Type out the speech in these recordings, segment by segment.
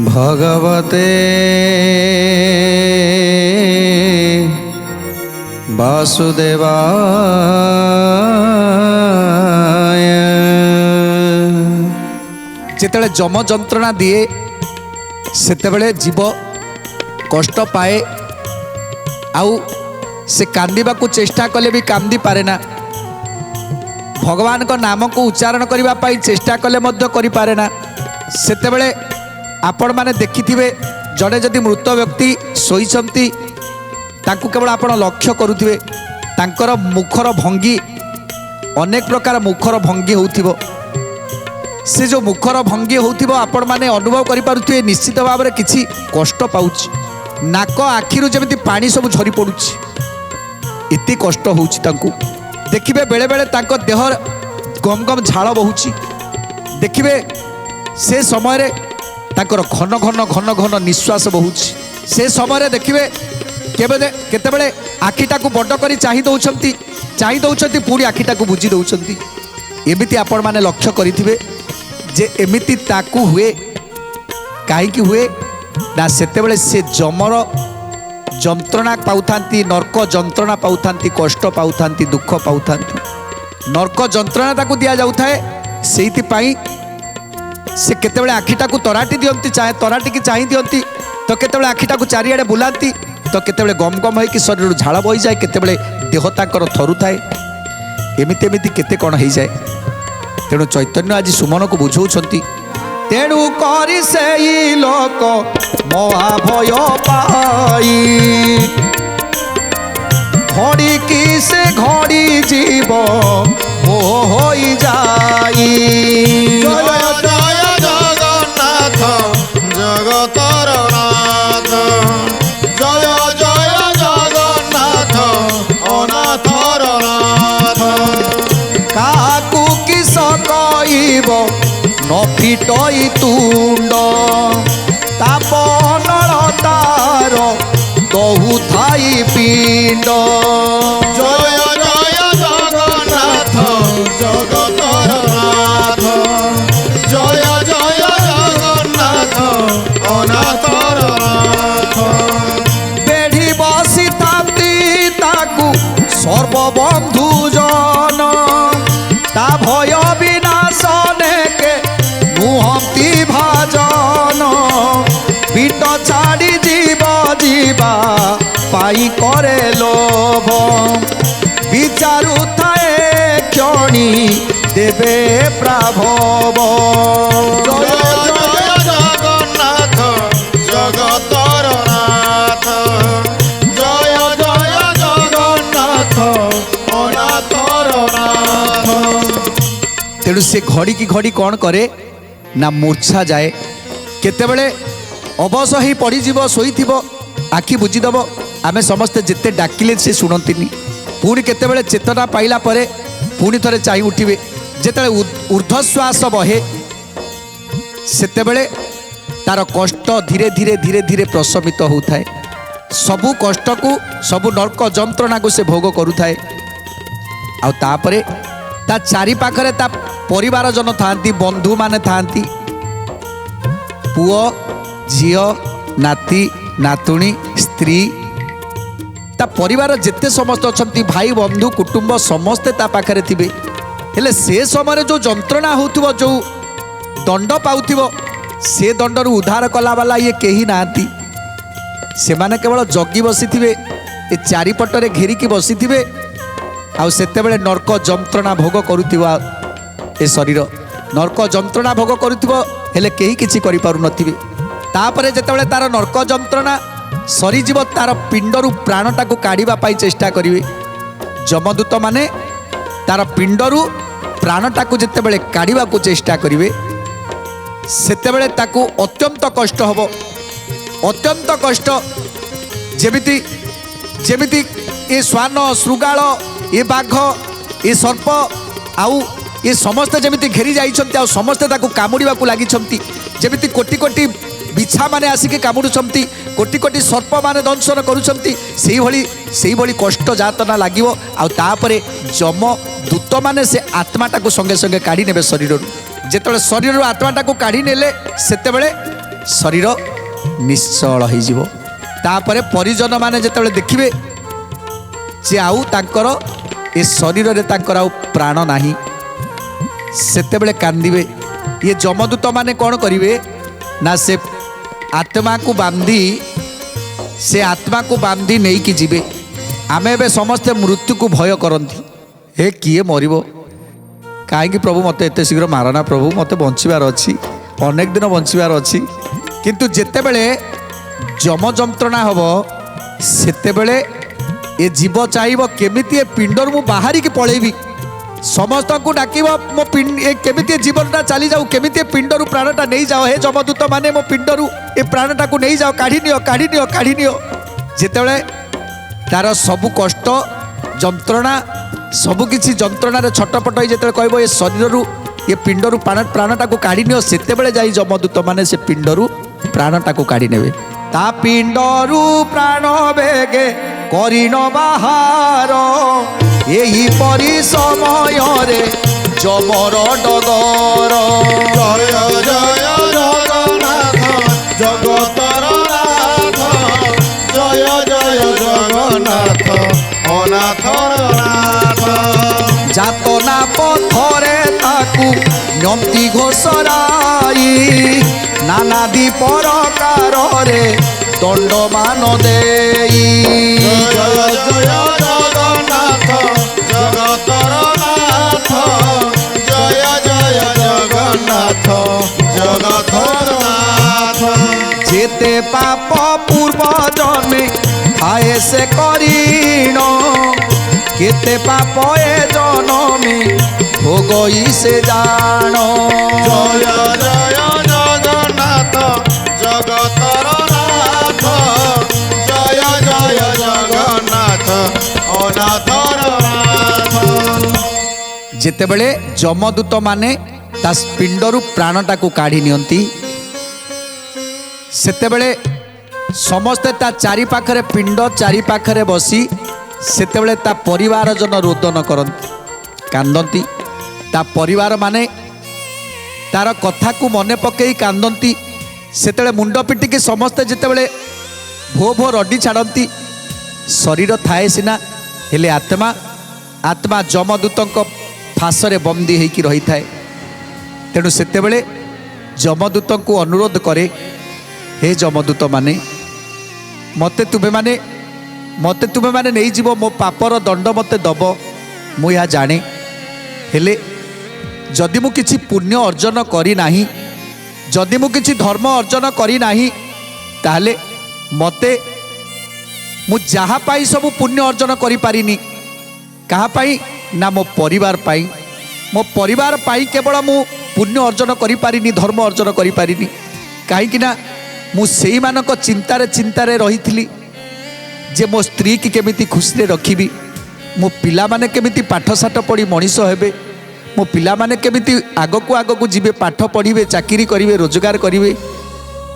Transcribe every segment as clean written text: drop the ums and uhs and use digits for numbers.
भगवते वासुदेवाय। जेतेबेले जम जंत्रणा दिए सेतेबेले जीव कष्ट पाए आउ से कांदिबा को चेष्टा कले भी कांदी पारे ना। भगवान को नाम को उच्चारण करने पाई चेष्टा कले मध्य करि पारे ना। सेतेबेले आपण माने देखिथिबे जड़े जदि मृत व्यक्ति शोइछंती तांकु केवल आपण लक्ष्य करुथिबे तांकर मुखर भंगी अनेक प्रकार मुखर भंगी होउथिबो। से जो मुखर भंगी होउथिबो आपण माने अनुभव करि पारुथिबे निश्चित भाव में किछि कष्ट पाउछि। नाक आखिरु जेमिति पानी सब झरी पडुछि इति कष्ट होउछि तांकु। देखिबे बेले बेले तांको देह गम गम झाल बहुछि। देखिबे से समय रे तांकर घन घन घन घन निश्वास बहुछि। से समय देखिए केतेबेले आखिटा को बड़ कर चाहि दौरान पुणी आखिटा को बुझी दौरान एमिति आपण माने लक्ष्य करिथिबे जे एमिति ताकू हुए काईकि हुए ना सेतेबेले से जमर जंत्रणा पाउथांती नर्क जंत्रणा पाउथांती कष्ट पाउथांती दुख पाउथांती। नर्क जंत्रणा ताकू दिया जाउथाए सेइति पाई से केतेबेले आखिटा को तराटी दियंती चाहे तराटी की चाहि दियंती तो केतेबेले आखिटा को चारिआडे बुलांती तो केतेबेले गम गम होई कि शरीर झाल बही जाए केतेबेले देह तांकर थरु थाए एमिति एमिति केते कोन होई जाए। तेणु चैतन्य आज सुमन को बुझौछंती तेणु करी सेई लोक महाभय पाई घड़ी की से घड़ी जीव मोह होई जाई। जगतर नाथ जय जय जगन्नाथ अनाथर नाथ। काकू किस कइब न फिटई तुंड तापनल तार दहु थाई पिंड। जय जय जगन्नाथ जगतर नाथ जय जय जगन्नाथ अनाथर नाथ। बेढ़ी बसी ताकू सर्वबंधु जन ता भय विनाशने के नुहंती भाजन पीट छाड़ी जीव जीवा पाई करे लोभ विचारु थाए क्षणी देवे प्राभव। जय जय जगन्नाथ जगतर नाथ जय जय जगन्नाथ अनाथर नाथ। तेणु से घड़ी की घड़ी कौन करे ना मूर्छा जाए केतेबेले अवश ही पड़ीजीव शोईथिबो आखि बुझीदेव आमे समस्ते जिते डाकिले से शुणंतिनी पुणी केतेबेले चेतना पाइला परे पुणी थरे चाहि उठिबे जेतेबेले ऊर्ध्वश्वास बहे सेतेबेले तार कष्ट धीरे धीरे धीरे धीरे प्रशमित होउथाए। सबु कष्ट को सबु नर्क जंत्रणा को से भोग करुथाए आ तापरे ता चारि पाखरे ता परिवार जन थांती बंधु माने थांती पुओ झियो नाती नातुणी स्त्री ता परिवार जेते समस्त अछंती भाई बंधु कुटुंब समस्ते ता पाखरे थिबे हेले से समय जो जंत्रणा होउथिबो जो दंड पाउथिबो से दंडर उद्धार कला वाला ये केही नांती। से माने केवल जगी बसिथिबे ए चारिपटरे घेरिकी बसिथिबे आउ सेतेबेले नर्क जंत्रणा भोग करुथिबा ए शरीर नर्क जंत्रणा भोग करुथिबो हेले केही किछि करि पारु नथिबे। तापरे जेतेबेले तार नर्क जंत्रणा सरीजीव तार पिंडरू प्राणटा को काढ़ा चेष्टा करेंगे जमदूत माने तार पिंडरू प्राणटा को जितेबले काढ़ा को चेष्टा करेंगे सेतेबेले ताकू अत्यंत कष्ट हम अत्यंत कष्ट जेमिति जेमिति ये श्वान शृगाल ये बाघ ये सर्प आउ ये समस्ते जमिति घेरी जाइछन्ति आ समस्ते ताकू कामुड़िबा को लागिछन्ति ଯେମିତି କୋଟି କୋଟି ବିଛା ମାନେ ଆସିକି କାମୁଡ଼ୁଛନ୍ତି, କୋଟି କୋଟି ସର୍ପ ମାନେ ଦଂଶନ କରୁଛନ୍ତି, ସେଇଭଳି କଷ୍ଟ ଯାତନା ଲାଗିବ। ଆଉ ତାପରେ ଯମ ଦୂତମାନେ ସେ ଆତ୍ମାଟାକୁ ସଙ୍ଗେ ସଙ୍ଗେ କାଢ଼ି ନେବେ ଶରୀରରୁ। ଯେତେବେଳେ ଶରୀରରୁ ଆତ୍ମାଟାକୁ କାଢ଼ି ନେଲେ ସେତେବେଳେ ଶରୀର ନିଶ୍ଚଳ ହେଇଯିବ। ତାପରେ ପରିଜନ ମାନେ ଯେତେବେଳେ ଦେଖିବେ ଯେ ଆଉ ତାଙ୍କର ଏ ଶରୀରରେ ତାଙ୍କର ଆଉ ପ୍ରାଣ ନାହିଁ, ସେତେବେଳେ କାନ୍ଦିବେ। ଇଏ ଯମଦୂତ ମାନେ କ'ଣ କରିବେ ନା ସେ ଆତ୍ମାକୁ ବାନ୍ଧି ନେଇକି ଯିବେ। ଆମେ ଏବେ ସମସ୍ତେ ମୃତ୍ୟୁକୁ ଭୟ କରନ୍ତି, ହେ କିଏ ମରିବ, କାହିଁକି ପ୍ରଭୁ ମୋତେ ଏତେ ଶୀଘ୍ର ମାରନା, ପ୍ରଭୁ ମୋତେ ବଞ୍ଚିବାର ଅଛି, ଅନେକ ଦିନ ବଞ୍ଚିବାର ଅଛି। କିନ୍ତୁ ଯେତେବେଳେ ଯମ ଯନ୍ତ୍ରଣା ହେବ ସେତେବେଳେ ଏ ଜୀବ ଚାହିଁବ କେମିତି ଏ ପିଣ୍ଡରୁ ମୁଁ ବାହାରିକି ପଳେଇବି, ସମସ୍ତଙ୍କୁ ଡାକିବ ମୋ କେମିତି ଏ ଜୀବନଟା ଚାଲିଯାଉ, କେମିତି ଏ ପିଣ୍ଡରୁ ପ୍ରାଣଟା ନେଇଯାଅ, ହେ ଯମଦୂତ ମାନେ ମୋ ପିଣ୍ଡରୁ ଏ ପ୍ରାଣଟାକୁ ନେଇଯାଅ, କାଢ଼ି ନିଅ। ଯେତେବେଳେ ତାର ସବୁ କଷ୍ଟ ଯନ୍ତ୍ରଣା ସବୁକିଛି ଯନ୍ତ୍ରଣାରେ ଛଟପଟ ହୋଇ ଯେତେବେଳେ କହିବ ଏ ଶରୀରରୁ ଏ ପିଣ୍ଡରୁ ପ୍ରାଣଟାକୁ କାଢ଼ି ନିଅ, ସେତେବେଳେ ଯାଇ ଯମଦୂତ ମାନେ ସେ ପିଣ୍ଡରୁ ପ୍ରାଣଟାକୁ କାଢ଼ି ନେବେ। ତା ପିଣ୍ଡରୁ ପ୍ରାଣ ବେଗେ କରିନ ବାହାର, ଏହିପରି ସମୟରେ ଯମର ଡଗର। ଜୟ ଜୟ ଜଗନ୍ନାଥ ଜଗତର ନାଥ, ଜୟ ଜୟ ଜଗନ୍ନାଥ ଅନାଥର ନାଥ। ଯାତନା ପଥରେ ତାକୁ ନ୍ୟମ୍ତି ଘୋଷରାଇ, ନାନାଦି ପ୍ରକାରରେ ଦଣ୍ଡମାନ ଦେଇ। ଜୟ ଜୟ ଜଗନ୍ନାଥ ଜଗତର ନାଥ, ଜୟ ଜୟ ଜଗନ୍ନାଥ ଜଗତର ନାଥ। যেতে পাপ পূর্ব জন্মে থায়ে সে করিণ, কেতে পাপ এ জনমে ভোগই সে জাণ। জয় জয় জগন্নাথ জগতর নাথ, জয় জয় জগন্নাথ অনাথর নাথ। যেতেবেলে যমদূত মানে তা পিণ্ডরু প্রাণটাକୁ কাঢ়ি নিয়ନ୍ତି, ସେତେବେଳେ ସମସ୍ତେ ତା ଚାରିପାଖରେ ପିଣ୍ଡ ଚାରିପାଖରେ ବସି ସେତେବେଳେ ତା ପରିବାର ଜନ ରୋଦନ କରନ୍ତି, କାନ୍ଦନ୍ତି। ତା ପରିବାର ମାନେ ତାର କଥାକୁ ମନେ ପକେଇ କାନ୍ଦନ୍ତି। ସେତେବେଳେ ମୁଣ୍ଡ ପିଟିକି ସମସ୍ତେ ଯେତେବେଳେ ଭୋ ଭୋ ରଡ଼ି ଛାଡ଼ନ୍ତି। ଶରୀର ଥାଏ ସିନା, ହେଲେ ଆତ୍ମା ଯମଦୂତଙ୍କ ଫାଶରେ ବନ୍ଦୀ ହେଇକି ରହିଥାଏ। ତେଣୁ ସେତେବେଳେ ଯମଦୂତଙ୍କୁ ଅନୁରୋଧ କରେ, ହେ ଯମଦୂତ ମାନେ ମୋତେ ତୁମେମାନେ ନେଇଯିବ, ମୋ ପାପର ଦଣ୍ଡ ମୋତେ ଦବ, ମୁଁ ଏହା ଜାଣେ। ହେଲେ ଯଦି ମୁଁ କିଛି ପୁଣ୍ୟ ଅର୍ଜନ କରିନାହିଁ, ଯଦି ମୁଁ କିଛି ଧର୍ମ ଅର୍ଜନ କରିନାହିଁ, ତାହେଲେ ମୁଁ ଯାହା ପାଇଁ ସବୁ ପୁଣ୍ୟ ଅର୍ଜନ କରିପାରିନି, କାହା ପାଇଁ ନା ମୋ ପରିବାର ପାଇଁ। ମୋ ପରିବାର ପାଇଁ କେବଳ ମୁଁ ପୁଣ୍ୟ ଅର୍ଜନ କରିପାରିନି, ଧର୍ମ ଅର୍ଜନ କରିପାରିନି। କାହିଁକି ନା ମୁଁ ସେଇମାନଙ୍କ ଚିନ୍ତାରେ ରହିଥିଲି ଯେ ମୋ ସ୍ତ୍ରୀ କି କେମିତି ଖୁସିରେ ରଖିବି, ମୋ ପିଲାମାନେ କେମିତି ପାଠଶାଠ ପଢ଼ି ମଣିଷ ହେବେ, ମୋ ପିଲାମାନେ କେମିତି ଆଗକୁ ଯିବେ, ପାଠ ପଢ଼ିବେ, ଚାକିରି କରିବେ, ରୋଜଗାର କରିବେ।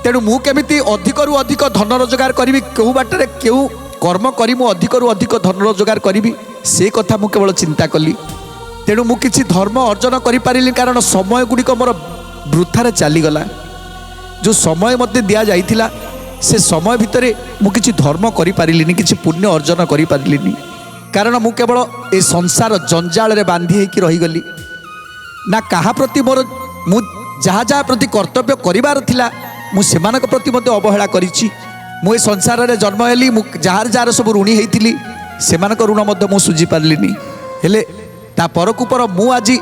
ତେଣୁ ମୁଁ କେମିତି ଅଧିକରୁ ଅଧିକ ଧନ ରୋଜଗାର କରିବି, କେଉଁ ବାଟରେ କେଉଁ କର୍ମ କରି ମୁଁ ଅଧିକରୁ ଅଧିକ ଧନ ରୋଜଗାର କରିବି, ସେ କଥା ମୁଁ କେବଳ ଚିନ୍ତା କଲି। ତେଣୁ ମୁଁ କିଛି ଧର୍ମ ଅର୍ଜନ କରିପାରିଲି, କାରଣ ସମୟ ଗୁଡ଼ିକ ମୋର ବୃଥାରେ ଚାଲିଗଲା। ଯେଉଁ ସମୟ ମୋତେ ଦିଆଯାଇଥିଲା ସେ ସମୟ ଭିତରେ ମୁଁ କିଛି ଧର୍ମ କରିପାରିଲିନି, କିଛି ପୁଣ୍ୟ ଅର୍ଜନ କରିପାରିଲିନି। କାରଣ ମୁଁ କେବଳ ଏ ସଂସାର ଜଞ୍ଜାଳରେ ବାନ୍ଧି ହେଇକି ରହିଗଲି। ନା କାହା ପ୍ରତି ମୁଁ ଯାହା ପ୍ରତି କର୍ତ୍ତବ୍ୟ କରିବାର ଥିଲା ମୁଁ ସେମାନଙ୍କ ପ୍ରତି ମଧ୍ୟ ଅବହେଳା କରିଛି। ମୁଁ ଏ ସଂସାରରେ ଜନ୍ମ ହେଲି, ମୁଁ ଯାହାର ସବୁ ଋଣୀ ହେଇଥିଲି ସେମାନଙ୍କ ଋଣ ମଧ୍ୟ ମୁଁ ଶୁଝି ପାରିଲିନି। ହେଲେ ତା ପରକୁ ପର ମୁଁ ଆଜି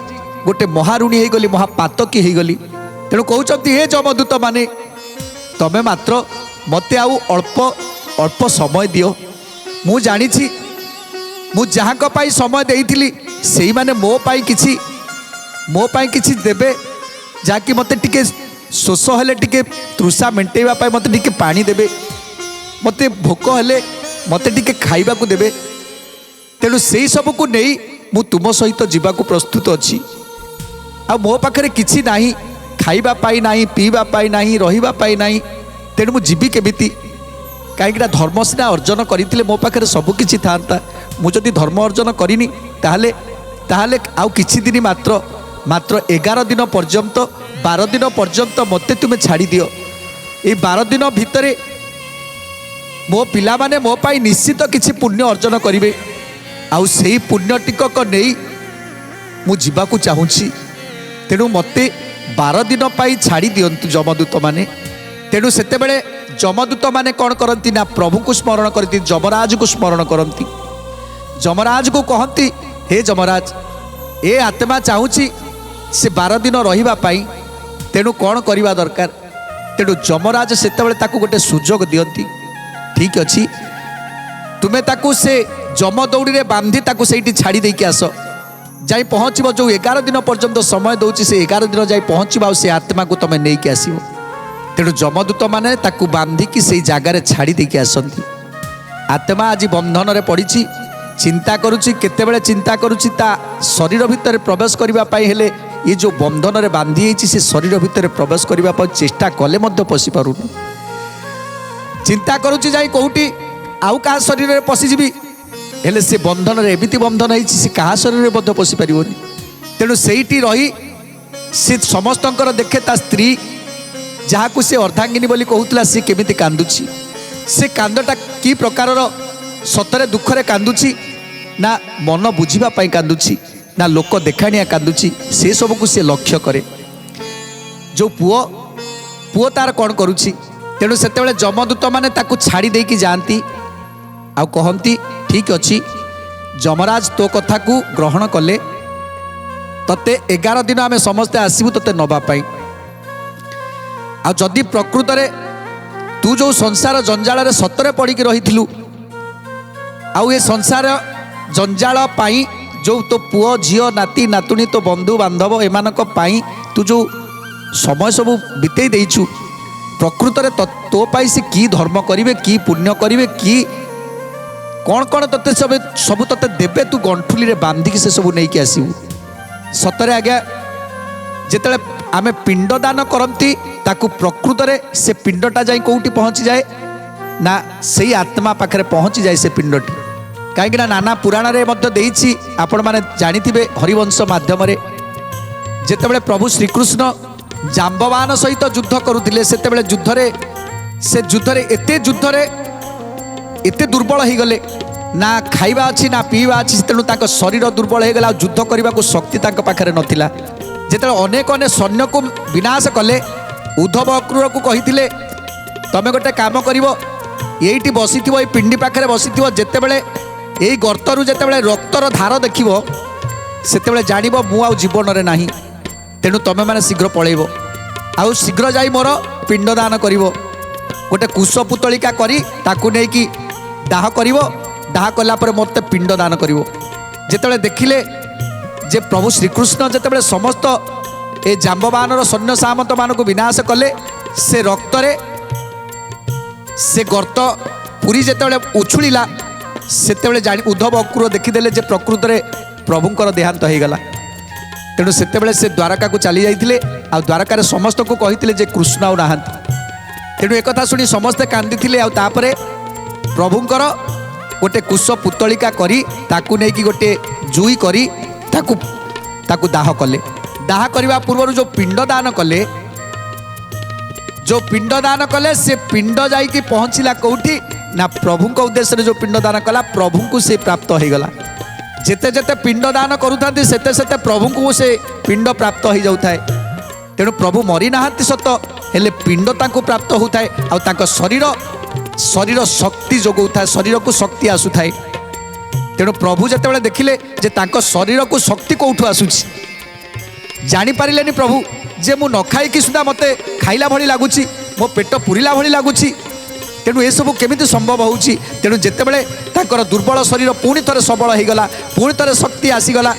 ଗୋଟେ ମହାଋଣୀ ହେଇଗଲି, ମହାପାତକୀ ହେଇଗଲି। ତେଣୁ କହୁଛନ୍ତି, ହେ ଯମଦୂତ ମାନେ ତମେ ମାତ୍ର ମୋତେ ଆଉ ଅଳ୍ପ ସମୟ ଦିଅ। ମୁଁ ଜାଣିଛି ମୁଁ ଯାହାଙ୍କ ପାଇଁ ସମୟ ଦେଇଥିଲି ସେଇମାନେ ମୋ ପାଇଁ କିଛି ଦେବେ, ଯାହାକି ମୋତେ ଟିକେ ଶୋଷ ହେଲେ ଟିକେ ତୃଷା ମେଣ୍ଟେଇବା ପାଇଁ ମୋତେ ଟିକେ ପାଣି ଦେବେ, ମୋତେ ଭୋକ ହେଲେ ମୋତେ ଟିକେ ଖାଇବାକୁ ଦେବେ। ତେଣୁ ସେଇ ସବୁକୁ ନେଇ ମୁଁ ତୁମ ସହିତ ଯିବାକୁ ପ୍ରସ୍ତୁତ ଅଛି। ଆଉ ମୋ ପାଖରେ କିଛି ନାହିଁ, ଖାଇବା ପାଇଁ ନାହିଁ, ପିଇବା ପାଇଁ ନାହିଁ, ରହିବା ପାଇଁ ନାହିଁ, ତେଣୁ ମୁଁ ଯିବି କେମିତି? କାହିଁକିନା ଧର୍ମ ସିନା ଅର୍ଜନ କରିଥିଲେ ମୋ ପାଖରେ ସବୁକିଛି ଥାଆନ୍ତା। ମୁଁ ଯଦି ଧର୍ମ ଅର୍ଜନ କରିନି ତାହେଲେ ତାହେଲେ ଆଉ କିଛି ଦିନ ମାତ୍ର 11 ଦିନ ପର୍ଯ୍ୟନ୍ତ 12 ଦିନ ପର୍ଯ୍ୟନ୍ତ ମୋତେ ତୁମେ ଛାଡ଼ି ଦିଅ। ଏଇ 12 ଦିନ ଭିତରେ ମୋ ପିଲାମାନେ ମୋ ପାଇଁ ନିଶ୍ଚିତ କିଛି ପୁଣ୍ୟ ଅର୍ଜନ କରିବେ, ଆଉ ସେଇ ପୁଣ୍ୟ ଟିକକ ନେଇ ମୁଁ ଯିବାକୁ ଚାହୁଁଛି। ତେଣୁ ମୋତେ 12 ଦିନ ପାଇଁ ଛାଡ଼ି ଦିଅନ୍ତୁ ଯମଦୂତ ମାନେ। ତେଣୁ ସେତେବେଳେ ଯମଦୂତ ମାନେ କ'ଣ କରନ୍ତି ନା ପ୍ରଭୁଙ୍କୁ ସ୍ମରଣ କରନ୍ତି, ଯମରାଜକୁ ସ୍ମରଣ କରନ୍ତି। ଯମରାଜକୁ କହନ୍ତି, ହେ ଯମରାଜ, ଏ ଆତ୍ମା ଚାହୁଁଛି ସେ 12 ଦିନ ରହିବା ପାଇଁ, ତେଣୁ କ'ଣ କରିବା ଦରକାର? ତେଣୁ ଯମରାଜ ସେତେବେଳେ ତାକୁ ଗୋଟେ ସୁଯୋଗ ଦିଅନ୍ତି, ଠିକ୍ ଅଛି, ତୁମେ ତାକୁ ସେ ଯମ ଦୌଡ଼ିରେ ବାନ୍ଧି ତାକୁ ସେଇଠି ଛାଡ଼ି ଦେଇକି ଆସ, ଯାଇ ପହଞ୍ଚିବ। ଯେଉଁ 11 ଦିନ ପର୍ଯ୍ୟନ୍ତ ସମୟ ଦେଉଛି ସେ 11 ଦିନ ଯାଇ ପହଞ୍ଚିବ, ଆଉ ସେ ଆତ୍ମାକୁ ତୁମେ ନେଇକି ଆସିବ। ତେଣୁ ଯମଦୂତ ମାନେ ତାକୁ ବାନ୍ଧିକି ସେଇ ଜାଗାରେ ଛାଡ଼ି ଦେଇକି ଆସନ୍ତି। ଆତ୍ମା ଆଜି ବନ୍ଧନରେ ପଡ଼ିଛି, ଚିନ୍ତା କରୁଛି, କେତେବେଳେ ଚିନ୍ତା କରୁଛି ତା ଶରୀର ଭିତରେ ପ୍ରବେଶ କରିବା ପାଇଁ, ହେଲେ ଏ ଯେଉଁ ବନ୍ଧନରେ ବାନ୍ଧି ହେଇଛି ସେ ଶରୀର ଭିତରେ ପ୍ରବେଶ କରିବା ପାଇଁ ଚେଷ୍ଟା କଲେ ମଧ୍ୟ ପଶିପାରୁନି। ଚିନ୍ତା କରୁଛି ଯାଇ କେଉଁଠି ଆଉ କାହା ଶରୀରରେ ପଶିଯିବି, ହେଲେ ସେ ବନ୍ଧନରେ ଏମିତି ବନ୍ଧନ ହେଇଛି ସେ କାହା ଶରୀରରେ ମଧ୍ୟ ପଶିପାରିବନି। ତେଣୁ ସେଇଠି ରହି ସେ ସମସ୍ତଙ୍କର ଦେଖେ ତା ସ୍ତ୍ରୀ ଯାହାକୁ ସେ ଅର୍ଦ୍ଧାଙ୍ଗିନୀ ବୋଲି କହୁଥିଲା ସେ କେମିତି କାନ୍ଦୁଛି। ସେ କାନ୍ଦଟା କି ପ୍ରକାରର ସତରେ ଦୁଃଖରେ କାନ୍ଦୁଛି, ନା ମନ ବୁଝିବା ପାଇଁ କାନ୍ଦୁଛି, ନା ଲୋକ ଦେଖାଣିଆ କାନ୍ଦୁଛି, ସେ ସବୁକୁ ସେ ଲକ୍ଷ୍ୟ କରେ। ଯେଉଁ ପୁଅ ତାର କ'ଣ କରୁଛି? ତେଣୁ ସେତେବେଳେ ଯମଦୂତ ମାନେ ତାକୁ ଛାଡ଼ି ଦେଇକି ଯାଆନ୍ତି, ଆଉ କହନ୍ତି, ଠିକ୍ ଅଛି, ଯମରାଜ ତୋ କଥାକୁ ଗ୍ରହଣ କଲେ, ତତେ 11 ଦିନ ଆମେ ସମସ୍ତେ ଆସିବୁ ତତେ ନେବା ପାଇଁ। ଆଉ ଯଦି ପ୍ରକୃତରେ ତୁ ଯେଉଁ ସଂସାର ଜଞ୍ଜାଳରେ ସତରେ ପଡ଼ିକି ରହିଥିଲୁ, ଆଉ ଏ ସଂସାର ଜଞ୍ଜାଳ ପାଇଁ ଯେଉଁ ତୋ ପୁଅ ଝିଅ ନାତି ନାତୁଣୀ ତୋ ବନ୍ଧୁ ବାନ୍ଧବ ଏମାନଙ୍କ ପାଇଁ ତୁ ଯେଉଁ ସମୟ ସବୁ ବିତେଇ ଦେଇଛୁ, ପ୍ରକୃତରେ ତୋ ପାଇଁ ସେ କି ଧର୍ମ କରିବେ, କି ପୁଣ୍ୟ କରିବେ, କି କ'ଣ ତତେ ସବୁ ତତେ ଦେବେ, ତୁ ଗଣ୍ଠୁଲିରେ ବାନ୍ଧିକି ସେ ସବୁ ନେଇକି ଆସିବୁ। ସତରେ ଆଜ୍ଞା ଯେତେବେଳେ ଆମେ ପିଣ୍ଡ ଦାନ କରନ୍ତି ତାକୁ ପ୍ରକୃତରେ ସେ ପିଣ୍ଡଟା ଯାଇ କେଉଁଠି ପହଞ୍ଚିଯାଏ ନା ସେଇ ଆତ୍ମା ପାଖରେ ପହଞ୍ଚିଯାଏ ସେ ପିଣ୍ଡଟି। କାହିଁକିନା ନାନା ପୁରାଣରେ ମଧ୍ୟ ଦେଇଛି, ଆପଣମାନେ ଜାଣିଥିବେ ହରିବଂଶ ମାଧ୍ୟମରେ, ଯେତେବେଳେ ପ୍ରଭୁ ଶ୍ରୀକୃଷ୍ଣ ଜାମ୍ବବାନ ସହିତ ଯୁଦ୍ଧ କରୁଥିଲେ, ସେତେବେଳେ ଯୁଦ୍ଧରେ ଏତେ ଦୁର୍ବଳ ହେଇଗଲେ, ନା ଖାଇବା ଅଛି ନା ପିଇବା ଅଛି, ତେଣୁ ତାଙ୍କ ଶରୀର ଦୁର୍ବଳ ହେଇଗଲା, ଆଉ ଯୁଦ୍ଧ କରିବାକୁ ଶକ୍ତି ତାଙ୍କ ପାଖରେ ନଥିଲା। ଯେତେବେଳେ ଅନେକ ସୈନ୍ୟକୁ ବିନାଶ କଲେ, ଉଦ୍ଧବ ଅକ୍ରୁରକୁ କହିଥିଲେ, ତମେ ଗୋଟେ କାମ କରିବ, ଏଇଠି ବସିଥିବ, ଏଇ ପିଣ୍ଡି ପାଖରେ ବସିଥିବ, ଯେତେବେଳେ ଏଇ ଗର୍ତ୍ତରୁ ଯେତେବେଳେ ରକ୍ତର ଧାର ଦେଖିବ ସେତେବେଳେ ଜାଣିବ ମୁଁ ଆଉ ଜୀବନରେ ନାହିଁ। ତେଣୁ ତମେମାନେ ଶୀଘ୍ର ପଳେଇବ, ଆଉ ଶୀଘ୍ର ଯାଇ ମୋର ପିଣ୍ଡଦାନ କରିବ। ଗୋଟେ କୁଶ ପୁତଳିକା କରି ତାକୁ ନେଇକି ଦାହ କରିବ, ଦାହ କଲା ପରେ ମୋତେ ପିଣ୍ଡଦାନ କରିବ। ଯେତେବେଳେ ଦେଖିଲେ ଯେ ପ୍ରଭୁ ଶ୍ରୀକୃଷ୍ଣ ଯେତେବେଳେ ସମସ୍ତ ଏ ଜାମ୍ବବାନର ସୈନ୍ୟ ସାମନ୍ତମାନଙ୍କୁ ବିନାଶ କଲେ, ସେ ରକ୍ତରେ ସେ ଗର୍ତ୍ତ ପୁରୀ ଯେତେବେଳେ ଉଛୁଳିଲା, ସେତେବେଳେ ଉଦ୍ଧବ ଅକ୍ରୁର ଦେଖିଦେଲେ ଯେ ପ୍ରକୃତରେ ପ୍ରଭୁଙ୍କର ଦେହାନ୍ତ ହେଇଗଲା। ତେଣୁ ସେତେବେଳେ ସେ ଦ୍ୱାରକାକୁ ଚାଲି ଯାଇଥିଲେ, ଆଉ ଦ୍ୱାରକାରେ ସମସ୍ତଙ୍କୁ କହିଥିଲେ ଯେ କୃଷ୍ଣ ଆଉ ନାହାନ୍ତି। ତେଣୁ ଏକଥା ଶୁଣି ସମସ୍ତେ କାନ୍ଦିଥିଲେ, ଆଉ ତାପରେ ପ୍ରଭୁଙ୍କର ଗୋଟେ କୁଶ ପୁତଳିକା କରି ତାକୁ ନେଇକି ଗୋଟେ ଜୁଇ କରି ତାକୁ ଦାହ କଲେ। ଦାହ କରିବା ପୂର୍ବରୁ ଯେଉଁ ପିଣ୍ଡ ଦାନ କଲେ ସେ ପିଣ୍ଡ ଯାଇକି ପହଞ୍ଚିଲା କେଉଁଠି ନା ପ୍ରଭୁଙ୍କ ଉଦ୍ଦେଶ୍ୟରେ ଯେଉଁ ପିଣ୍ଡ ଦାନ କଲା ପ୍ରଭୁଙ୍କୁ ସେ ପ୍ରାପ୍ତ ହେଇଗଲା। ଯେତେ ଯେତେ ପିଣ୍ଡ ଦାନ କରୁଥାନ୍ତି ସେତେ ସେତେ ପ୍ରଭୁଙ୍କୁ ସେ ପିଣ୍ଡ ପ୍ରାପ୍ତ ହେଇଯାଉଥାଏ। ତେଣୁ ପ୍ରଭୁ ମରିନାହାନ୍ତି ସତ, ହେଲେ ପିଣ୍ଡ ତାଙ୍କୁ ପ୍ରାପ୍ତ ହେଉଥାଏ, ଆଉ ତାଙ୍କ ଶରୀର ଶକ୍ତି ଯୋଗାଉଥାଏ, ଶରୀରକୁ ଶକ୍ତି ଆସୁଥାଏ। ତେଣୁ ପ୍ରଭୁ ଯେତେବେଳେ ଦେଖିଲେ ଯେ ତାଙ୍କ ଶରୀରକୁ ଶକ୍ତି କେଉଁଠୁ ଆସୁଛି, ଜାଣିପାରିଲେନି ପ୍ରଭୁ ଯେ ମୁଁ ନ ଖାଇକି ସୁଦ୍ଧା ମୋତେ ଖାଇଲା ଭଳି ଲାଗୁଛି, ମୋ ପେଟ ପୁରିଲା ଭଳି ଲାଗୁଛି, ତେଣୁ ଏସବୁ କେମିତି ସମ୍ଭବ ହେଉଛି। ତେଣୁ ଯେତେବେଳେ ତାଙ୍କର ଦୁର୍ବଳ ଶରୀର ପୁଣି ଥରେ ସବଳ ହେଇଗଲା, ପୁଣି ଥରେ ଶକ୍ତି ଆସିଗଲା,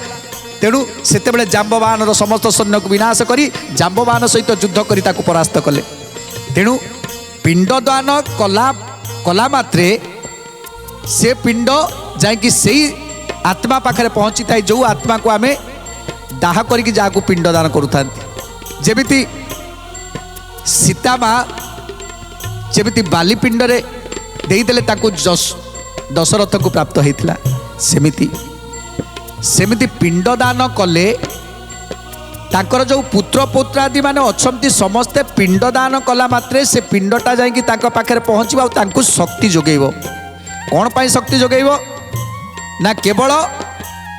ତେଣୁ ସେତେବେଳେ ଜାମ୍ବବାନର ସମସ୍ତ ସୈନ୍ୟକୁ ବିନାଶ କରି ଜାମ୍ବବାନ ସହିତ ଯୁଦ୍ଧ କରି ତାକୁ ପରାସ୍ତ କଲେ। ତେଣୁ ପିଣ୍ଡଦାନ କଲା ମାତ୍ରେ ସେ ପିଣ୍ଡ ଯାଇକି ସେଇ ଆତ୍ମା ପାଖରେ ପହଞ୍ଚିଥାଏ, ଯେଉଁ ଆତ୍ମାକୁ ଆମେ ଦାହ କରିକି ଯାହାକୁ ପିଣ୍ଡଦାନ କରୁଥାନ୍ତି। ଯେମିତି ସୀତା ମା ଯେମିତି ବାଲିପିଣ୍ଡରେ ଦେଇଦେଲେ ତାଙ୍କୁ ଦଶରଥଙ୍କୁ ପ୍ରାପ୍ତ ହେଇଥିଲା, ସେମିତି ପିଣ୍ଡଦାନ କଲେ ତାଙ୍କର ଯେଉଁ ପୁତ୍ର ପୌତ୍ରାଦି ମାନେ ଅଛନ୍ତି ସମସ୍ତେ ପିଣ୍ଡଦାନ କଲା ମାତ୍ରେ ସେ ପିଣ୍ଡଟା ଯାଇକି ତାଙ୍କ ପାଖରେ ପହଞ୍ଚିବ ଆଉ ତାଙ୍କୁ ଶକ୍ତି ଯୋଗାଇବ। କ'ଣ ପାଇଁ ଶକ୍ତି ଯୋଗାଇବ ନା କେବଳ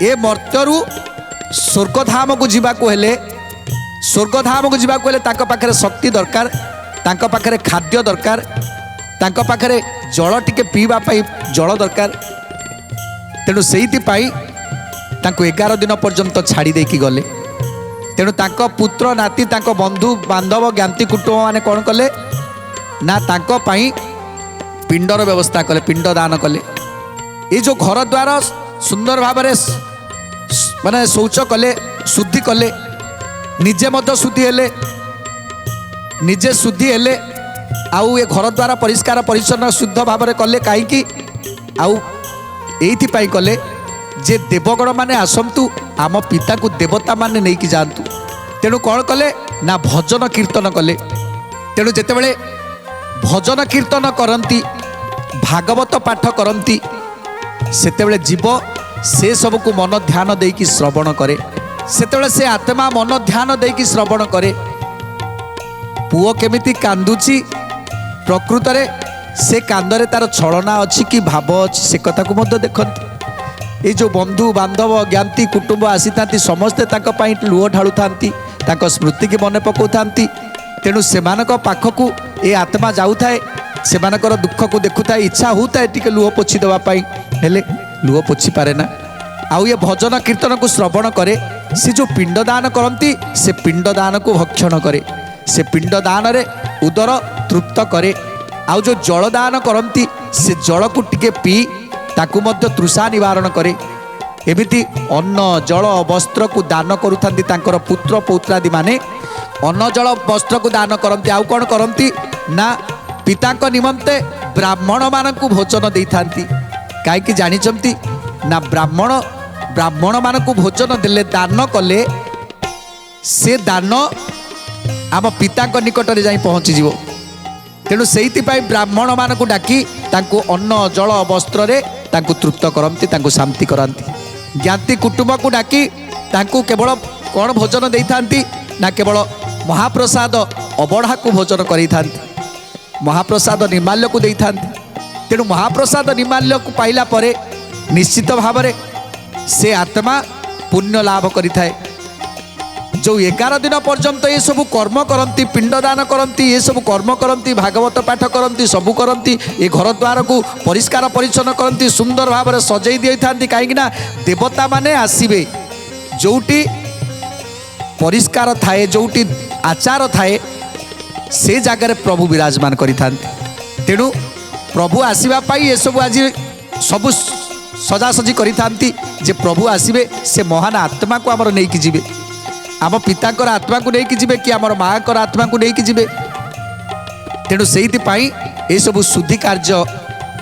ଏ ମର୍ତ୍ତ୍ୟରୁ ସ୍ୱର୍ଗଧାମକୁ ଯିବାକୁ ହେଲେ ତାଙ୍କ ପାଖରେ ଶକ୍ତି ଦରକାର, ତାଙ୍କ ପାଖରେ ଖାଦ୍ୟ ଦରକାର, ତାଙ୍କ ପାଖରେ ଜଳ ଟିକେ ପିଇବା ପାଇଁ ଜଳ ଦରକାର। ତେଣୁ ସେଇଥିପାଇଁ ତାଙ୍କୁ 11 ଦିନ ପର୍ଯ୍ୟନ୍ତ ଛାଡ଼ି ଦେଇକି ଗଲେ। ତେଣୁ ତାଙ୍କ ପୁତ୍ର ନାତି ତାଙ୍କ ବନ୍ଧୁ ବାନ୍ଧବ ଜ୍ଞାତି କୁଟୁମ୍ବ ମାନେ କ'ଣ କଲେ ନା ତାଙ୍କ ପାଇଁ ପିଣ୍ଡର ବ୍ୟବସ୍ଥା କଲେ, ପିଣ୍ଡ ଦାନ କଲେ। ଏ ଯେଉଁ ଘର ଦ୍ୱାର ସୁନ୍ଦର ଭାବରେ ମାନେ ଶୌଚ କଲେ, ଶୁଦ୍ଧି କଲେ, ନିଜେ ମଧ୍ୟ ଶୁଦ୍ଧି ହେଲେ ଆଉ ଏ ଘର ଦ୍ୱାର ପରିଷ୍କାର ପରିଚ୍ଛନ୍ନ ଶୁଦ୍ଧ ଭାବରେ କଲେ। କାହିଁକି? ଆଉ ଏଇଥିପାଇଁ କଲେ ଯେ ଦେବଗଣ ମାନେ ଆସନ୍ତୁ, ଆମ ପିତାକୁ ଦେବତା ମାନେ ନେଇକି ଯାଆନ୍ତୁ। ତେଣୁ କ'ଣ କଲେ ନା ଭଜନ କୀର୍ତ୍ତନ କଲେ। ତେଣୁ ଯେତେବେଳେ ଭଜନ କୀର୍ତ୍ତନ କରନ୍ତି, ଭାଗବତ ପାଠ କରନ୍ତି, ସେତେବେଳେ ଜୀବ ସେ ସବୁକୁ ମନ ଧ୍ୟାନ ଦେଇକି ଶ୍ରବଣ କରେ। ସେତେବେଳେ ସେ ଆତ୍ମା ମନ ଧ୍ୟାନ ଦେଇକି ଶ୍ରବଣ କରେ। ପୁଅ କେମିତି କାନ୍ଦୁଛି, ପ୍ରକୃତରେ ସେ କାନ୍ଦରେ ତାର ଛଳନା ଅଛି କି ଭାବ ଅଛି ସେ କଥାକୁ ମଧ୍ୟ ଦେଖନ୍ତି। ଏ ଯେଉଁ ବନ୍ଧୁ ବାନ୍ଧବ ଜ୍ଞାତି କୁଟୁମ୍ବ ଆସିଥାନ୍ତି ସମସ୍ତେ ତାଙ୍କ ପାଇଁ ଲୁହ ଢାଳୁଥାନ୍ତି, ତାଙ୍କ ସ୍ମୃତିକି ମନେ ପକାଉଥାନ୍ତି। ତେଣୁ ସେମାନଙ୍କ ପାଖକୁ ଏ ଆତ୍ମା ଯାଉଥାଏ, ସେମାନଙ୍କର ଦୁଃଖକୁ ଦେଖୁଥାଏ, ଇଚ୍ଛା ହେଉଥାଏ ଟିକେ ଲୁହ ପୋଛି ଦେବା ପାଇଁ, ହେଲେ ଲୁହ ପୋଛି ପାରେ ନା। ଆଉ ଏ ଭଜନ କୀର୍ତ୍ତନକୁ ଶ୍ରବଣ କରେ। ସେ ଯେଉଁ ପିଣ୍ଡ ଦାନ କରନ୍ତି ସେ ପିଣ୍ଡ ଦାନକୁ ଭକ୍ଷଣ କରେ, ସେ ପିଣ୍ଡ ଦାନରେ ଉଦର ତୃପ୍ତ କରେ। ଆଉ ଯେଉଁ ଜଳ ଦାନ କରନ୍ତି ସେ ଜଳକୁ ଟିକେ ପିଇ ତାକୁ ମଧ୍ୟ ତୃଷା ନିବାରଣ କରେ। ଏମିତି ଅନ୍ନ ଜଳ ବସ୍ତ୍ରକୁ ଦାନ କରୁଥାନ୍ତି ତାଙ୍କର ପୁତ୍ର ପୌତ୍ରାଦି ମାନେ। ଅନ୍ନ ଜଳ ବସ୍ତ୍ରକୁ ଦାନ କରନ୍ତି। ଆଉ କ'ଣ କରନ୍ତି ନା ପିତାଙ୍କ ନିମନ୍ତେ ବ୍ରାହ୍ମଣମାନଙ୍କୁ ଭୋଜନ ଦେଇଥାନ୍ତି। କାହିଁକି ଜାଣିଛନ୍ତି ନା ବ୍ରାହ୍ମଣମାନଙ୍କୁ ଭୋଜନ ଦେଲେ, ଦାନ କଲେ, ସେ ଦାନ ଆମ ପିତାଙ୍କ ନିକଟରେ ଯାଇ ପହଞ୍ଚିଯିବ। ତେଣୁ ସେଇଥିପାଇଁ ବ୍ରାହ୍ମଣମାନଙ୍କୁ ଡାକି ତାଙ୍କୁ ଅନ୍ନ ଜଳ ବସ୍ତ୍ରରେ ତାଙ୍କୁ ତୃପ୍ତ କରନ୍ତି, ତାଙ୍କୁ ଶାନ୍ତି କରାନ୍ତି। ଜ୍ଞାତି କୁଟୁମ୍ବକୁ ଡାକି ତାଙ୍କୁ କେବଳ କ'ଣ ଭୋଜନ ଦେଇଥାନ୍ତି ନା କେବଳ ମହାପ୍ରସାଦ ଅବଢ଼ାକୁ ଭୋଜନ କରାଇଥାନ୍ତି, ମହାପ୍ରସାଦ ନିର୍ମାଲ୍ୟକୁ ଦେଇଥାନ୍ତି। ତେଣୁ ମହାପ୍ରସାଦ ନିର୍ମାଲ୍ୟକୁ ପାଇଲା ପରେ ନିଶ୍ଚିତ ଭାବରେ ସେ ଆତ୍ମା ପୁଣ୍ୟ ଲାଭ କରିଥାଏ। ଯେଉଁ 11 ଦିନ ପର୍ଯ୍ୟନ୍ତ ଏସବୁ କର୍ମ କରନ୍ତି, ପିଣ୍ଡଦାନ କରନ୍ତି, ଏସବୁ କର୍ମ କରନ୍ତି, ଭାଗବତ ପାଠ କରନ୍ତି, ସବୁ କରନ୍ତି, ଏ ଘର ଦ୍ୱାରକୁ ପରିଷ୍କାର ପରିଚ୍ଛନ୍ନ କରନ୍ତି, ସୁନ୍ଦର ଭାବରେ ସଜେଇ ଦେଇଥାନ୍ତି। କାହିଁକିନା ଦେବତାମାନେ ଆସିବେ, ଯେଉଁଠି ପରିଷ୍କାର ଥାଏ, ଯେଉଁଠି ଆଚାର ଥାଏ, ସେ ଜାଗାରେ ପ୍ରଭୁ ବିରାଜମାନ କରିଥାନ୍ତି। ତେଣୁ ପ୍ରଭୁ ଆସିବା ପାଇଁ ଏସବୁ ଆଜି ସବୁ ସଜାସଜି କରିଥାନ୍ତି ଯେ ପ୍ରଭୁ ଆସିବେ, ସେ ମହାନ ଆତ୍ମାକୁ ଆମର ନେଇକି ଯିବେ, ଆମ ପିତାଙ୍କର ଆତ୍ମାକୁ ନେଇକି ଯିବେ କି ଆମର ମାଆଙ୍କର ଆତ୍ମାକୁ ନେଇକି ଯିବେ। ତେଣୁ ସେଇଥିପାଇଁ ଏସବୁ ଶୁଦ୍ଧି କାର୍ଯ୍ୟ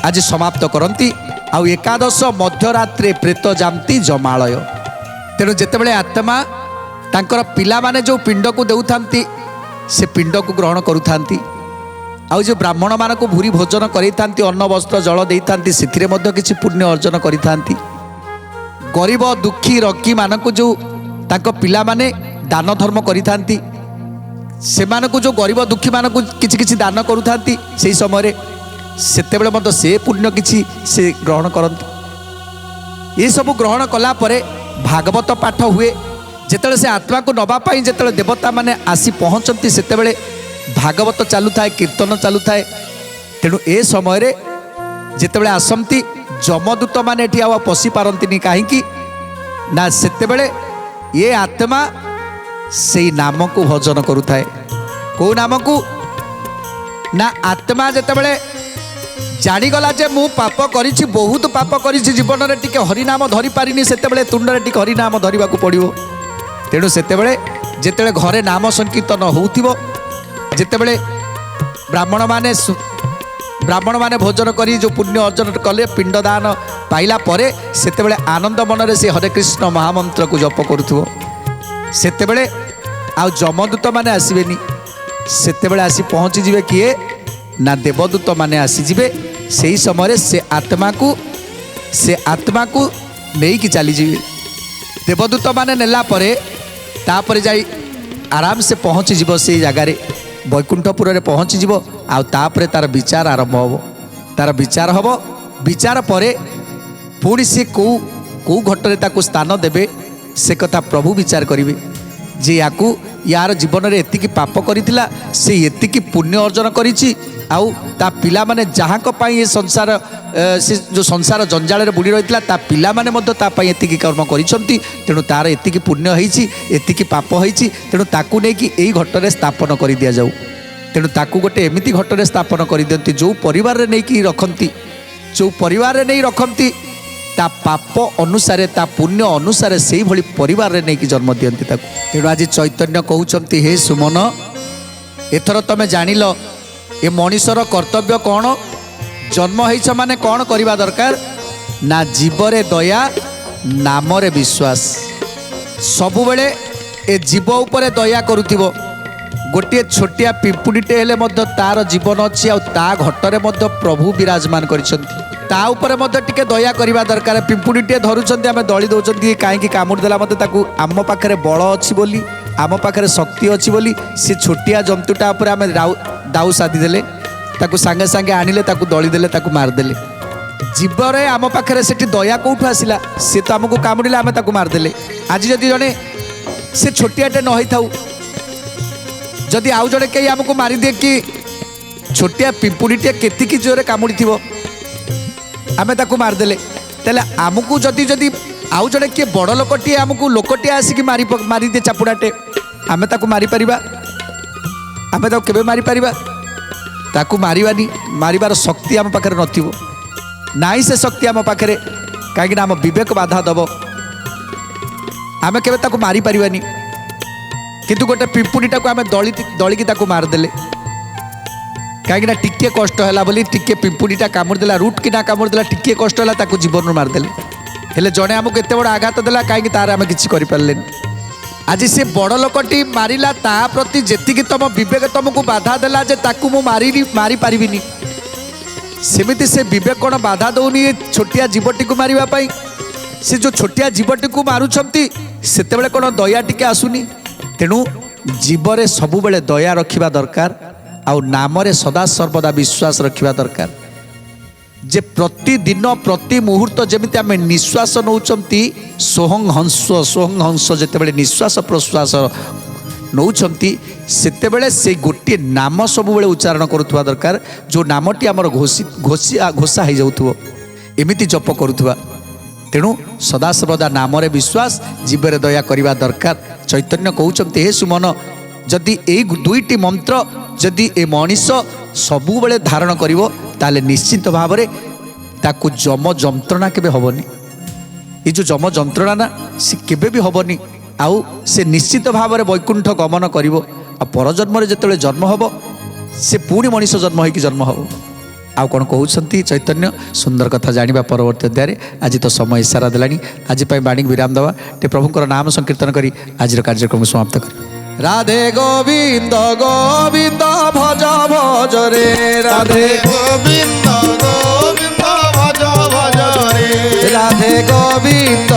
ଆଜି ସମାପ୍ତ କରନ୍ତି। ଆଉ ଏକାଦଶ ମଧ୍ୟରାତ୍ରେ ପ୍ରେତ ଯାନ୍ତି ଜମାଳୟ। ତେଣୁ ଯେତେବେଳେ ଆତ୍ମା ତାଙ୍କର ପିଲାମାନେ ଯେଉଁ ପିଣ୍ଡକୁ ଦେଉଥାନ୍ତି ସେ ପିଣ୍ଡକୁ ଗ୍ରହଣ କରୁଥାନ୍ତି। ଆଉ ଯେଉଁ ବ୍ରାହ୍ମଣମାନଙ୍କୁ ଭୁରି ଭୋଜନ କରାଇଥାନ୍ତି, ଅନ୍ନ ବସ୍ତ୍ର ଜଳ ଦେଇଥାନ୍ତି, ସେଥିରେ ମଧ୍ୟ କିଛି ପୁଣ୍ୟ ଅର୍ଜନ କରିଥାନ୍ତି। ଗରିବ ଦୁଃଖୀ ରଙ୍କୀମାନଙ୍କୁ ଯେଉଁ ତାଙ୍କ ପିଲାମାନେ ଦାନ ଧର୍ମ କରିଥାନ୍ତି, ସେମାନଙ୍କୁ ଯେଉଁ ଗରିବ ଦୁଃଖୀମାନଙ୍କୁ କିଛି କିଛି ଦାନ କରୁଥାନ୍ତି, ସେହି ସମୟରେ ସେତେବେଳେ ମଧ୍ୟ ସେ ପୁଣ୍ୟ କିଛି ସେ ଗ୍ରହଣ କରନ୍ତି। ଏସବୁ ଗ୍ରହଣ କଲା ପରେ ଭାଗବତ ପାଠ ହୁଏ। ଯେତେବେଳେ ସେ ଆତ୍ମାକୁ ନେବା ପାଇଁ ଯେତେବେଳେ ଦେବତାମାନେ ଆସି ପହଞ୍ଚନ୍ତି ସେତେବେଳେ ଭାଗବତ ଚାଲୁଥାଏ, କୀର୍ତ୍ତନ ଚାଲୁଥାଏ। ତେଣୁ ଏ ସମୟରେ ଯେତେବେଳେ ଆସନ୍ତି ଯମଦୂତମାନେ ଏଠି ଆଉ ପଶି ପାରନ୍ତିନି। କାହିଁକି ନା ସେତେବେଳେ ଏ ଆତ୍ମା ସେଇ ନାମକୁ ଭଜନ କରୁଥାଏ। କେଉଁ ନାମକୁ ନା ଆତ୍ମା ଯେତେବେଳେ ଜାଣିଗଲା ଯେ ମୁଁ ପାପ କରିଛି, ବହୁତ ପାପ କରିଛି, ଜୀବନରେ ଟିକେ ହରିନାମ ଧରିପାରିନି, ସେତେବେଳେ ତୁଣ୍ଡରେ ଟିକେ ହରିନାମ ଧରିବାକୁ ପଡ଼ିବ। ତେଣୁ ସେତେବେଳେ ଯେତେବେଳେ ଘରେ ନାମ ସଂକୀର୍ତ୍ତନ ହେଉଥିବ, ଯେତେବେଳେ ବ୍ରାହ୍ମଣମାନେ ଭୋଜନ କରି ଯେଉଁ ପୁଣ୍ୟ ଅର୍ଜନ କଲେ, ପିଣ୍ଡଦାନ ପାଇଲା ପରେ ସେତେବେଳେ ଆନନ୍ଦ ମନରେ ସେ ହରେ କୃଷ୍ଣ ମହାମନ୍ତ୍ରକୁ ଜପ କରୁଥିବ। ସେତେବେଳେ ଆଉ ଯମଦୂତମାନେ ଆସିବେନି। ସେତେବେଳେ ଆସି ପହଞ୍ଚିଯିବେ କିଏ ନା ଦେବଦୂତ ମାନେ ଆସିଯିବେ। ସେହି ସମୟରେ ସେ ଆତ୍ମାକୁ ନେଇକି ଚାଲିଯିବେ। ଦେବଦୂତ ମାନେ ନେଲା ପରେ ତାପରେ ଯାଇ ଆରାମସେ ପହଞ୍ଚିଯିବ ସେଇ ଜାଗାରେ, ବୈକୁଣ୍ଠପୁରରେ ପହଞ୍ଚିଯିବ। ଆଉ ତାପରେ ତାର ବିଚାର ଆରମ୍ଭ ହେବ। ତାର ବିଚାର ହେବ। ବିଚାର ପରେ ପୁଣି ସେ କେଉଁ ଘଟରେ ତାକୁ ସ୍ଥାନ ଦେବେ ସେ କଥା ପ୍ରଭୁ ବିଚାର କରିବେ। ଯେ ୟାର ଜୀବନରେ ଏତିକି ପାପ କରିଥିଲା, ସେ ଏତିକି ପୁଣ୍ୟ ଅର୍ଜନ କରିଛି, ଆଉ ତା ପିଲାମାନେ ଯାହାଙ୍କ ପାଇଁ ଏ ସଂସାର ସେ ଯେଉଁ ସଂସାର ଜଞ୍ଜାଳରେ ବୁଡ଼ି ରହିଥିଲା ତା ପିଲାମାନେ ମଧ୍ୟ ତା ପାଇଁ ଏତିକି କର୍ମ କରିଛନ୍ତି। ତେଣୁ ତାର ଏତିକି ପୁଣ୍ୟ ହେଇଛି, ଏତିକି ପାପ ହେଇଛି, ତେଣୁ ତାକୁ ନେଇକି ଏଇ ଘଟରେ ସ୍ଥାପନ କରିଦିଆଯାଉ। ତେଣୁ ତାକୁ ଗୋଟେ ଏମିତି ଘଟରେ ସ୍ଥାପନ କରିଦିଅନ୍ତି ଯେଉଁ ପରିବାରରେ ନେଇକି ରଖନ୍ତି, ଯେଉଁ ପରିବାରରେ ନେଇ ରଖନ୍ତି ତା ପାପ ଅନୁସାରେ, ତା ପୁଣ୍ୟ ଅନୁସାରେ ସେଇଭଳି ପରିବାରରେ ନେଇକି ଜନ୍ମ ଦିଅନ୍ତି ତାକୁ। ତେଣୁ ଆଜି ଚୈତନ୍ୟ କହୁଛନ୍ତି, ହେ ସୁମନ, ଏଥର ତମେ ଜାଣିଲ ଏ ମଣିଷର କର୍ତ୍ତବ୍ୟ କ'ଣ? ଜନ୍ମ ହେଇଛ ମାନେ କ'ଣ କରିବା ଦରକାର ନା ଜୀବରେ ଦୟା, ନାମରେ ବିଶ୍ୱାସ। ସବୁବେଳେ ଏ ଜୀବ ଉପରେ ଦୟା କରୁଥିବ। ଗୋଟିଏ ଛୋଟିଆ ପିମ୍ପୁଡ଼ିଟେ ହେଲେ ମଧ୍ୟ ତାର ଜୀବନ ଅଛି, ଆଉ ତା ଘଟରେ ମଧ୍ୟ ପ୍ରଭୁ ବିରାଜମାନ କରିଛନ୍ତି। ତା ଉପରେ ମଧ୍ୟ ଟିକେ ଦୟା କରିବା ଦରକାର। ପିମ୍ପୁଡ଼ିଟିଏ ଧରୁଛନ୍ତି, ଆମେ ଦଳି ଦେଉଛନ୍ତି, କାହିଁକି କାମୁଡ଼ି ଦେଲା ମୋତେ, ତାକୁ ଆମ ପାଖରେ ବଳ ଅଛି ବୋଲି, ଆମ ପାଖରେ ଶକ୍ତି ଅଛି ବୋଲି ସେ ଛୋଟିଆ ଜନ୍ତୁଟା ଉପରେ ଆମେ ଦାଉ ସାଧି ଦେଲେ, ତାକୁ ସାଙ୍ଗେ ସାଙ୍ଗେ ଆଣିଲେ, ତାକୁ ଦଳିଦେଲେ, ତାକୁ ମାରିଦେଲେ। ଜୀବରେ ଆମ ପାଖରେ ସେଠି ଦୟା କେଉଁଠୁ ଆସିଲା? ସେ ତ ଆମକୁ କାମୁଡ଼ିଲା, ଆମେ ତାକୁ ମାରିଦେଲେ। ଆଜି ଯଦି ଜଣେ ସେ ଛୋଟିଆଟେ ନ ହେଇଥାଉ, ଯଦି ଆଉ ଜଣେ କେହି ଆମକୁ ମାରିଦିଏ କି ଛୋଟିଆ ପିମ୍ପୁଡ଼ିଟିଏ କେତିକି ଜୋରେ କାମୁଡ଼ିଥିବ, ଆମେ ତାକୁ ମାରିଦେଲେ, ତାହେଲେ ଆମକୁ ଯଦି ଆଉ ଜଣେ କିଏ ବଡ଼ ଲୋକଟିଏ ଆମକୁ ଲୋକଟିଏ ଆସିକି ମାରିଦିଏ ଚାପୁଡ଼ାଟେ, ଆମେ ତାକୁ ମାରିପାରିବା? ଆମେ ତାକୁ କେବେ ମାରିପାରିବା? ତାକୁ ମାରିବାନି। ମାରିବାର ଶକ୍ତି ଆମ ପାଖରେ ନଥିବ। ନାହିଁ ସେ ଶକ୍ତି ଆମ ପାଖରେ, କାହିଁକିନା ଆମ ବିବେକ ବାଧା ଦେବ। ଆମେ କେବେ ତାକୁ ମାରିପାରିବାନି। କିନ୍ତୁ ଗୋଟେ ପିମ୍ପୁଡ଼ିଟାକୁ ଆମେ ଦଳିକି ତାକୁ ମାରିଦେଲେ, କାହିଁକିନା ଟିକିଏ କଷ୍ଟ ହେଲା ବୋଲି, ଟିକିଏ ପିମ୍ପୁଡ଼ିଟା କାମୁଡ଼ିଦେଲା, ରୁଟ୍ କିନା କାମୁଡ଼ିଦେଲା, ଟିକିଏ କଷ୍ଟ ହେଲା, ତାକୁ ଜୀବନରୁ ମାରିଦେଲେ। ହେଲେ ଜଣେ ଆମକୁ ଏତେ ବଡ଼ ଆଘାତ ଦେଲା, କାହିଁକି ତାର ଆମେ କିଛି କରିପାରିଲେନି। ଆଜି ସେ ବଡ଼ ଲୋକଟି ମାରିଲା, ତା ପ୍ରତି ଯେତିକି ତମ ବିବେକ ତମକୁ ବାଧା ଦେଲା ଯେ ତାକୁ ମୁଁ ମାରିପାରିବିନି, ସେମିତି ସେ ବିବେକ କ'ଣ ବାଧା ଦେଉନି ଏ ଛୋଟିଆ ଜୀବଟିକୁ ମାରିବା ପାଇଁ? ସେ ଯେଉଁ ଛୋଟିଆ ଜୀବଟିକୁ ମାରୁଛନ୍ତି ସେତେବେଳେ କ'ଣ ଦୟା ଟିକେ ଆସୁନି? ତେଣୁ ଜୀବରେ ସବୁବେଳେ ଦୟା ରଖିବା ଦରକାର, ଆଉ ନାମରେ ସଦାସର୍ବଦା ବିଶ୍ୱାସ ରଖିବା ଦରକାର। ଯେ ପ୍ରତିଦିନ ପ୍ରତି ମୁହୂର୍ତ୍ତ ଯେମିତି ଆମେ ନିଶ୍ୱାସ ନେଉଛନ୍ତି, ସ୍ୱହଂ ହଂସ ଯେତେବେଳେ ନିଶ୍ୱାସ ପ୍ରଶ୍ୱାସ ନେଉଛନ୍ତି ସେତେବେଳେ ସେଇ ଗୋଟିଏ ନାମ ସବୁବେଳେ ଉଚ୍ଚାରଣ କରୁଥିବା ଦରକାର, ଯେଉଁ ନାମଟି ଆମର ଘୋଷା ହେଇଯାଉଥିବ, ଏମିତି ଜପ କରୁଥିବା। ତେଣୁ ସଦାସର୍ବଦା ନାମରେ ବିଶ୍ୱାସ, ଜୀବରେ ଦୟା କରିବା ଦରକାର। ଚୈତନ୍ୟ କହୁଛନ୍ତି, ହେ ସୁମନ, ଯଦି ଏଇ ଦୁଇଟି ମନ୍ତ୍ର ଯଦି ଏ ମଣିଷ ସବୁବେଳେ ଧାରଣ କରିବ, ତାହେଲେ ନିଶ୍ଚିତ ଭାବରେ ତାକୁ ଯମ ଯନ୍ତ୍ରଣା କେବେ ହେବନି। ଏ ଯେଉଁ ଯମ ଯନ୍ତ୍ରଣା ନା, ସେ କେବେ ବି ହେବନି। ଆଉ ସେ ନିଶ୍ଚିତ ଭାବରେ ବୈକୁଣ୍ଠ ଗମନ କରିବ। ଆଉ ପରଜନ୍ମରେ ଯେତେବେଳେ ଜନ୍ମ ହେବ, ସେ ପୁଣି ମଣିଷ ଜନ୍ମ ହେଇକି ଜନ୍ମ ହେବ। ଆଉ କ'ଣ କହୁଛନ୍ତି ଚୈତନ୍ୟ? ସୁନ୍ଦର କଥା ଜାଣିବା ପରବର୍ତ୍ତୀ ଅଧ୍ୟାୟରେ। ଆଜି ତ ସମୟ ଇସାରା ଦେଲାଣି, ଆଜି ପାଇଁ ବାଣୀକୁ ବିରାମ ଦେବା। ଟିକେ ପ୍ରଭୁଙ୍କର ନାମ ସଂକୀର୍ତ୍ତନ କରି ଆଜିର କାର୍ଯ୍ୟକ୍ରମ ସମାପ୍ତ କରିବା। ରାଧେ ଗୋବିନ୍ଦ ଗୋବିନ୍ଦ ଭଜ ଭଜ ରେ, ରାଧେ ଗୋବିନ୍ଦ ଗୋବିନ୍ଦ ଭଜ ଭଜ ରେ, ରାଧେ ଗୋବିନ୍ଦ